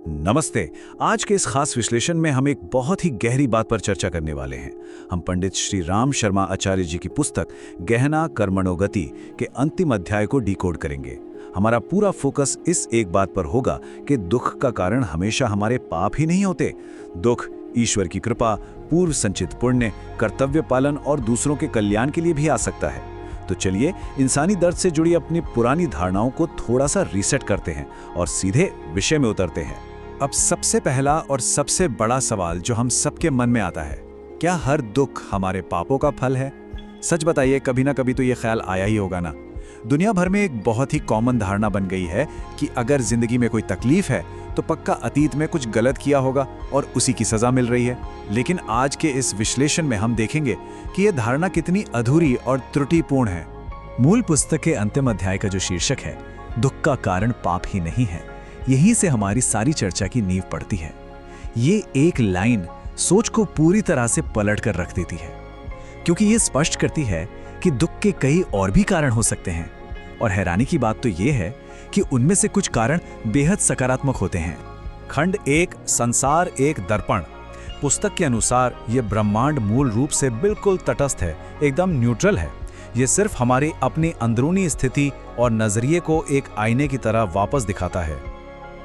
नमस्ते। आज के इस खास विश्लेषण में हम एक बहुत ही गहरी बात पर चर्चा करने वाले हैं। हम पंडित श्री राम शर्मा आचार्य जी की पुस्तक गहना कर्मणोगति के अंतिम अध्याय को डिकोड करेंगे। हमारा पूरा फोकस इस एक बात पर होगा कि दुख का कारण हमेशा हमारे पाप ही नहीं होते। दुख ईश्वर की कृपा, पूर्व संचित पुण्य, कर्तव्य पालन और दूसरों के कल्याण के लिए भी आ सकता है। तो चलिए इंसानी दर्द से जुड़ी अपनी पुरानी धारणाओं को थोड़ा सा रीसेट करते हैं और सीधे विषय में उतरते हैं। अब सबसे पहला और सबसे बड़ा सवाल जो हम सबके मन में आता है, क्या हर दुख हमारे पापों का फल है? सच बताइए, कभी ना कभी तो ये ख्याल आया ही होगा ना। दुनिया भर में एक बहुत ही कॉमन धारणा बन गई है कि अगर जिंदगी में कोई तकलीफ है तो पक्का अतीत में कुछ गलत किया होगा और उसी की सजा मिल रही है। लेकिन आज के इस विश्लेषण में हम देखेंगे कि यह धारणा कितनी अधूरी और त्रुटिपूर्ण है। मूल पुस्तक के अंतिम अध्याय का जो शीर्षक है, दुख का कारण पाप ही नहीं है, यहीं से हमारी सारी चर्चा की नींव पड़ती है। ये एक लाइन सोच को पूरी तरह से पलट कर रख देती है, क्योंकि ये स्पष्ट करती है कि दुख के कई और भी कारण हो सकते हैं। और हैरानी की बात तो ये है कि उनमें से कुछ कारण बेहद सकारात्मक होते हैं। खंड 1, संसार एक दर्पण। पुस्तक के अनुसार ये ब्रह्मांड मूल रूप से बिल्कुल तटस्थ है, एकदम न्यूट्रल है। ये सिर्फ हमारी अपनी अंदरूनी स्थिति और नजरिए को एक आईने की तरह वापस दिखाता है।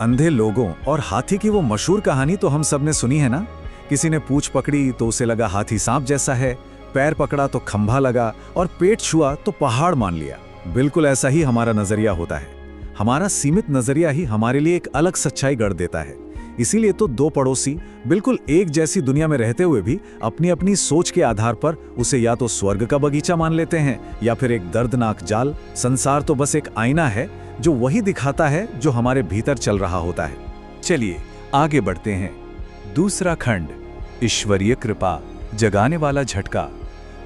अंधे लोगों और हाथी की वो मशहूर कहानी तो हम सब ने सुनी है ना। किसी ने पूंछ पकड़ी तो उसे लगा हाथी सांप जैसा है, पैर पकड़ा तो खंभा लगा और पेट छुआ तो पहाड़ मान लिया। बिल्कुल ऐसा ही हमारा नजरिया होता है। हमारा सीमित नजरिया ही हमारे लिए एक अलग सच्चाई गढ़ देता है। इसीलिए तो दो पड़ोसी बिल्कुल एक जैसी दुनिया में रहते हुए भी अपनी अपनी सोच के आधार पर उसे या तो स्वर्ग का बगीचा मान लेते हैं या फिर एक दर्दनाक जाल। संसार तो बस एक आईना है जो वही दिखाता है जो हमारे भीतर चल रहा होता है। चलिए आगे बढ़ते हैं। दूसरा खंड, ईश्वरीय कृपा, जगाने वाला झटका।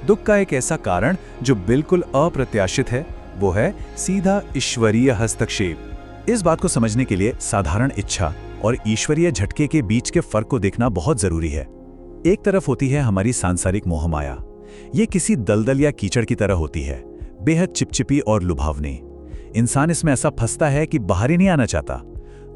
दुख का एक ऐसा कारण जो बिल्कुल अप्रत्याशित है, वो है सीधा ईश्वरीय हस्तक्षेप। इस बात को समझने के लिए साधारण इच्छा और ईश्वरीय झटके के बीच के फर्क को देखना बहुत जरूरी है। एक तरफ होती है हमारी सांसारिक मोहमाया। ये किसी दलदल या कीचड़ की तरह होती है, बेहद चिपचिपी और लुभावनी। इंसान इसमें ऐसा फंसता है कि बाहर ही नहीं आना चाहता।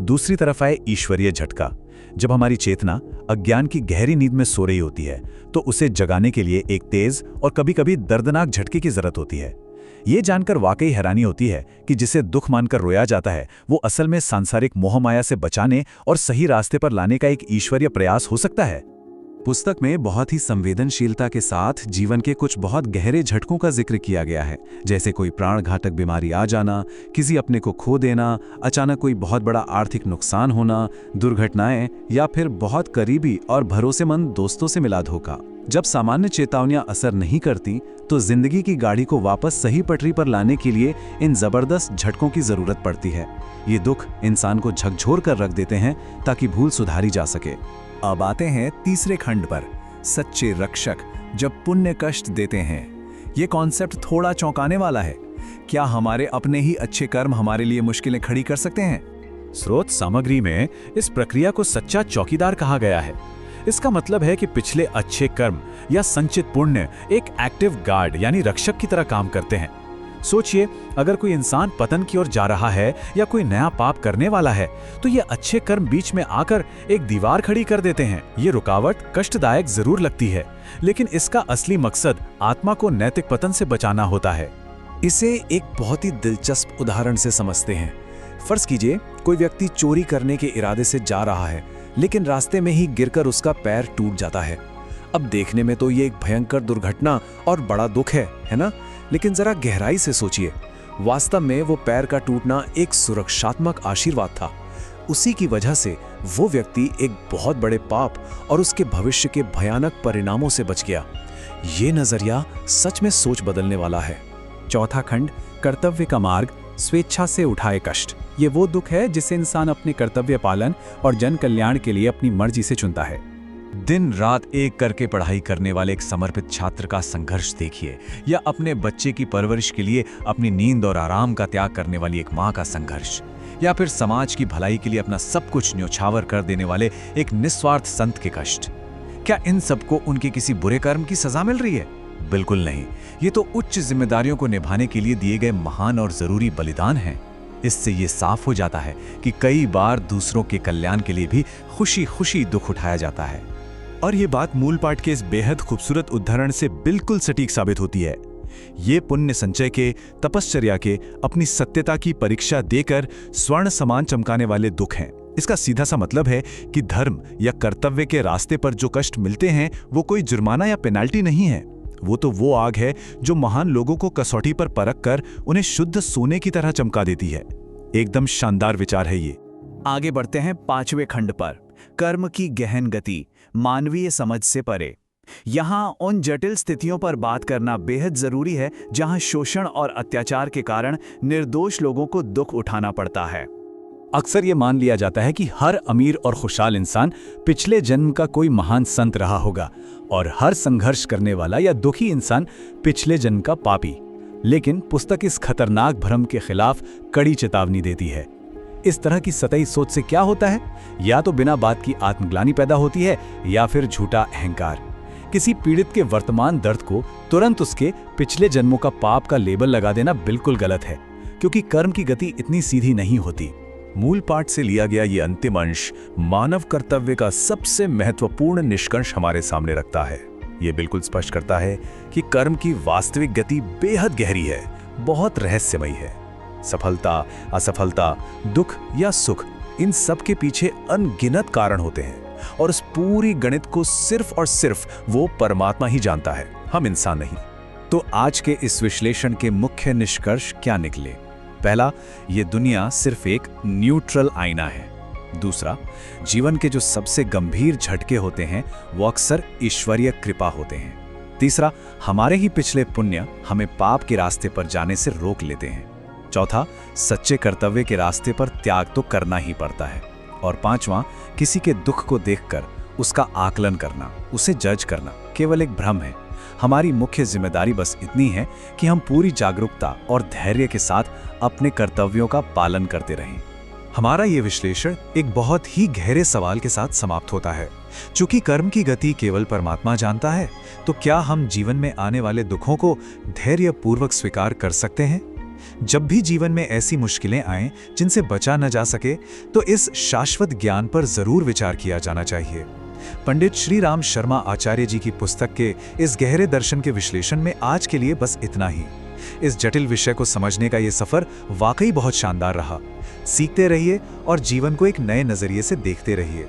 दूसरी तरफ आए ईश्वरीय झटका। जब हमारी चेतना अज्ञान की गहरी नींद में सो रही होती है तो उसे जगाने के लिए एक तेज और कभी-कभी दर्दनाक झटके की जरूरत होती है। ये जानकर वाकई हैरानी होती है कि जिसे दुख मानकर रोया जाता है वो असल में सांसारिक मोहमाया से बचाने और सही रास्ते पर लाने का एक ईश्वरीय प्रयास हो सकता है। पुस्तक में बहुत ही संवेदनशीलता के साथ जीवन के कुछ बहुत गहरे झटकों का जिक्र किया गया है, जैसे कोई प्राण घातक बीमारी आ जाना, किसी अपने को खो देना, अचानक कोई बहुत बड़ा आर्थिक नुकसान होना, दुर्घटनाएं या फिर बहुत करीबी और भरोसेमंद दोस्तों से मिला धोखा। जब सामान्य चेतावनियां असर नहीं करती तो जिंदगी की गाड़ी को वापस सही पटरी पर लाने के लिए इन जबरदस्त झटकों की जरूरत पड़ती है। ये दुख इंसान को झकझोर कर रख देते हैं ताकि भूल सुधारी जा सके। अब आते हैं तीसरे खंड पर, सच्चे रक्षक जब पुण्य कष्ट देते हैं। ये कॉन्सेप्ट थोड़ा चौंकाने वाला है। क्या हमारे अपने ही अच्छे कर्म हमारे लिए मुश्किलें खड़ी कर सकते हैं? स्रोत सामग्री में इस प्रक्रिया को सच्चा चौकीदार कहा गया है। इसका मतलब है कि पिछले अच्छे कर्म या संचित पुण्य एक एक्टिव गार्ड यानी रक्षक की तरह काम करते हैं। सोचिए, अगर कोई इंसान पतन की ओर जा रहा है या कोई नया पाप करने वाला है तो ये अच्छे कर्म बीच में आकर एक दीवार खड़ी कर देते हैं। ये रुकावट कष्टदायक जरूर लगती है, लेकिन इसका असली मकसद आत्मा को नैतिक पतन से बचाना होता है। इसे एक बहुत ही दिलचस्प उदाहरण से समझते हैं। फर्ज कीजिए कोई व्यक्ति चोरी करने के इरादे से जा रहा है, लेकिन रास्ते में ही गिरकर उसका पैर टूट जाता है। अब देखने में तो ये एक भयंकर दुर्घटना और बड़ा दुख है ना? लेकिन जरा गहराई से सोचिए, वास्तव में वो पैर का टूटना एक सुरक्षात्मक आशीर्वाद था। उसी की वजह से वो व्यक्ति एक बहुत बड़े पाप और उसके भविष्य के भयानक परिणामों से बच गया। ये नजरिया सच में सोच बदलने वाला है। चौथा खंड, कर्तव्य का मार्ग, स्वेच्छा से उठाए कष्ट। ये वो दुख है जिसे इंसान अपने कर्तव्य पालन और जन कल्याण के लिए अपनी मर्जी से चुनता है। दिन रात एक करके पढ़ाई करने वाले एक समर्पित छात्र का संघर्ष देखिए, या अपने बच्चे की परवरिश के लिए अपनी नींद और आराम का त्याग करने वाली एक माँ का संघर्ष, या फिर समाज की भलाई के लिए अपना सब कुछ न्योछावर कर देने वाले एक निस्वार्थ संत के कष्ट। क्या इन सबको उनके किसी बुरे कर्म की सजा मिल रही है? बिल्कुल नहीं। ये तो उच्च जिम्मेदारियों को निभाने के लिए दिए गए महान और जरूरी बलिदान हैं। इससे ये साफ हो जाता है कि कई बार दूसरों के कल्याण के लिए भी खुशी खुशी दुख उठाया जाता है। और ये बात मूल पाठ के इस बेहद खूबसूरत उदाहरण से बिल्कुल सटीक साबित होती है। ये पुण्य संचय के, तपश्चर्या के, अपनी सत्यता की परीक्षा देकर स्वर्ण समान चमकाने वाले दुख हैं। इसका सीधा सा मतलब है कि धर्म या कर्तव्य के रास्ते पर जो कष्ट मिलते हैं वो कोई जुर्माना या पेनाल्टी नहीं है। वो आग है जो महान लोगों को कसौटी पर परख कर उन्हें शुद्ध सोने की तरह चमका देती है। एकदम शानदार विचार है ये। आगे बढ़ते हैं 5वें खंड पर, कर्म की गहन गति, मानवीय समझ से परे। यहाँ उन जटिल स्थितियों पर बात करना बेहद जरूरी है जहाँ शोषण और अत्याचार के कारण निर्दोष लोगों को दुख उठाना पड़ता है। अक्सर ये मान लिया जाता है कि हर अमीर और खुशहाल इंसान पिछले जन्म का कोई महान संत रहा होगा और हर संघर्ष करने वाला या दुखी इंसान पिछले जन्म का पापी। लेकिन पुस्तक इस खतरनाक भ्रम के खिलाफ कड़ी चेतावनी देती है। इस तरह की सतही सोच से क्या होता है? या तो बिना बात की आत्मग्लानि पैदा होती है या फिर झूठा अहंकार। किसी पीड़ित के वर्तमान दर्द को तुरंत उसके पिछले जन्मों का पाप का लेबल लगा देना बिल्कुल गलत है, क्योंकि कर्म की गति इतनी सीधी नहीं होती। मूल पाठ से लिया गया ये अंतिम अंश मानव कर्तव्य का सबसे महत्वपूर्ण निष्कर्ष हमारे सामने रखता है। ये बिल्कुल स्पष्ट करता है कि कर्म की वास्तविक गति बेहद गहरी है, बहुत रहस्यमयी है। सफलता, असफलता, दुख या सुख, इन सब के पीछे अनगिनत कारण होते हैं और इस पूरी गणित को सिर्फ और सिर्फ वो परमात्मा ही जानता है, हम इंसान नहीं। तो आज के इस विश्लेषण के मुख्य निष्कर्ष क्या निकले? पहला, ये दुनिया सिर्फ एक न्यूट्रल आईना है। दूसरा, जीवन के जो सबसे गंभीर झटके होते हैं वो अक्सर ईश्वरीय कृपा होते हैं। तीसरा, हमारे ही पिछले पुण्य हमें पाप के रास्ते पर जाने से रोक लेते हैं। चौथा, सच्चे कर्तव्य के रास्ते पर त्याग तो करना ही पड़ता है। और पांचवां, किसी के दुख को देखकर उसका आकलन करना, उसे जज करना केवल एक भ्रम है। हमारी मुख्य जिम्मेदारी बस इतनी है कि हम पूरी जागरूकता और धैर्य के साथ अपने कर्तव्यों का पालन करते रहें। हमारा ये विश्लेषण एक बहुत ही गहरे सवाल के साथ समाप्त होता है। चूंकि कर्म की गति केवल परमात्मा जानता है, तो क्या हम जीवन में आने वाले दुखों को धैर्यपूर्वक स्वीकार कर सकते हैं? जब भी जीवन में ऐसी मुश्किलें आएं जिनसे बचा न जा सके, तो इस शाश्वत ज्ञान पर जरूर विचार किया जाना चाहिए। पंडित श्री राम शर्मा आचार्य जी की पुस्तक के इस गहरे दर्शन के विश्लेषण में आज के लिए बस इतना ही। इस जटिल विषय को समझने का ये सफर वाकई बहुत शानदार रहा। सीखते रहिए और जीवन को एक नए नजरिए से देखते रहिए।